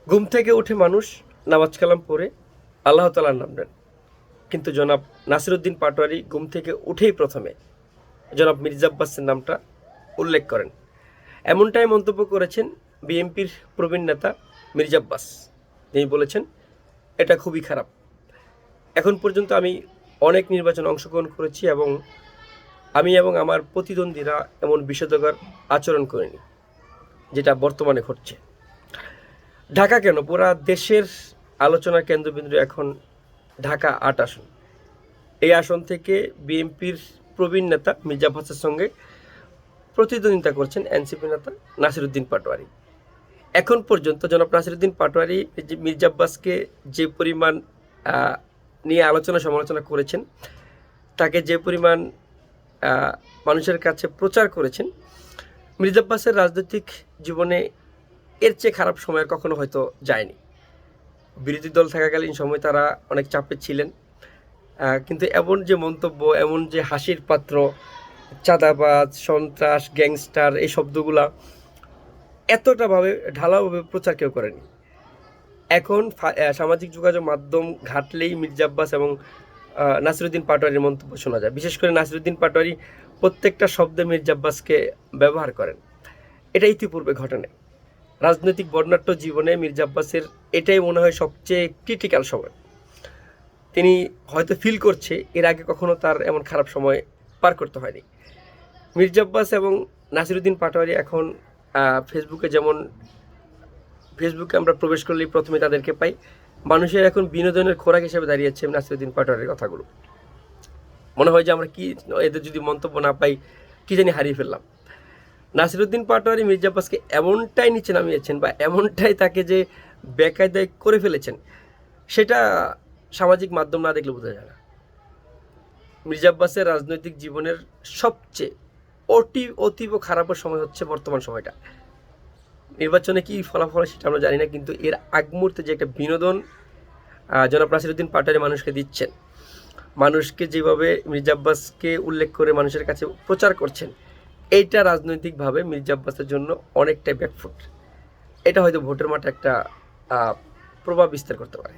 ঘুম থেকে উঠে মানুষ নামাজ কালাম পড়ে আল্লাহ তাআলার নাম নেন, কিন্তু জনাব নাসিরউদ্দিন পাটোয়ারি ঘুম থেকে উঠেই প্রথমে জনাব মির্জা আব্বাসের নামটা উল্লেখ করেন। এমনটাই মন্তব্য করেছেন বিএনপির প্রবীণ নেতা মির্জা আব্বাস। তিনি বলেছেন, এটা খুবই খারাপ। এখন পর্যন্ত আমি অনেক নির্বাচনে অংশগ্রহণ করেছি এবং আমার প্রতিদ্বন্দ্বীরা এমন বিষাদকর আচরণ করেনি যেটা বর্তমানে ঘটছে। ঢাকা কেন, পুরা দেশের আলোচনার কেন্দ্রবিন্দু এখন ঢাকা ৮ আসন। এই আসন থেকে বিএনপির প্রবীণ নেতা মির্জা আব্বাসের সঙ্গে প্রতিদ্বন্দ্বিতা করছেন এনসিপি নেতা নাসিরউদ্দিন পাটোয়ারি। এখন পর্যন্ত জনাব নাসিরউদ্দিন পাটোয়ারি মির্জা আব্বাসকে যে পরিমাণ নিয়ে আলোচনা সমালোচনা করেছেন, তাকে যে পরিমাণ মানুষের কাছে প্রচার করেছেন, মির্জা আব্বাসের রাজনৈতিক জীবনে এর চেয়ে খারাপ সময় কখনো হয়তো যায়নি। বিরোধী দল থাকাকালীন সময় তারা অনেক চাপে ছিলেন, কিন্তু এমন যে মন্তব্য, এমন যে হাসির পাত্র, চাঁদাবাজ, সন্ত্রাস, গ্যাংস্টার, এই শব্দগুলা এতটাভাবে ঢালাওভাবে প্রচার কেউ করেনি। এখন সামাজিক যোগাযোগ মাধ্যম ঘাটলেই মির্জা আব্বাস এবং নাসিরউদ্দিন পাটোয়ারির মন্তব্য শোনা যায়। বিশেষ করে নাসিরউদ্দিন পাটোয়ারি প্রত্যেকটা শব্দে মির্জা আব্বাসকে ব্যবহার করেন। এটা ইতিপূর্বে ঘটে। রাজনৈতিক বর্ণাঢ্য জীবনে মির্জা আব্বাসের এটাই মনে হয় সবচেয়ে ক্রিটিক্যাল সময়। তিনি হয়তো ফিল করছে এর আগে কখনো তার এমন খারাপ সময় পার করতে হয়নি। মির্জা আব্বাস এবং নাসিরউদ্দিন পাটোয়ারি এখন ফেসবুকে আমরা প্রবেশ করলেই প্রথমে তাদেরকে পাই। মানুষের এখন বিনোদনের খোরাক হিসেবে দাঁড়িয়েছে নাসিরউদ্দিন পাটোয়ারির কথাগুলো। মনে হয় যে আমরা কি এদের যদি মন্তব্য না পাই কি জানি হারিয়ে ফেললাম। নাসিরউদ্দিন পাটোয়ারি মির্জা আব্বাসকে এমনটাই নিচে নামিয়েছেন বা এমনটাই তাকে যে বেকায়দায় করে ফেলেছেন, সেটা সামাজিক মাধ্যম না দেখলে বোঝা যায় না। মির্জা আব্বাসের রাজনৈতিক জীবনের সবচেয়ে অতীব খারাপের সময় হচ্ছে বর্তমান সময়টা। নির্বাচনে কি ফলাফল সেটা আমরা জানি না, কিন্তু এর আগ মুহূর্তে যে একটা বিনোদন জনাব নাসিরউদ্দিন পাটোয়ারি মানুষকে দিচ্ছেন, মানুষকে যেভাবে মির্জা আব্বাসকে উল্লেখ করে মানুষের কাছে প্রচার করছেন, এইটা রাজনৈতিকভাবে মির্জা আব্বাসের জন্য অনেকটাই ব্যাকফুট। এটা হয়তো ভোটের মাঠে একটা প্রভাব বিস্তার করতে পারে।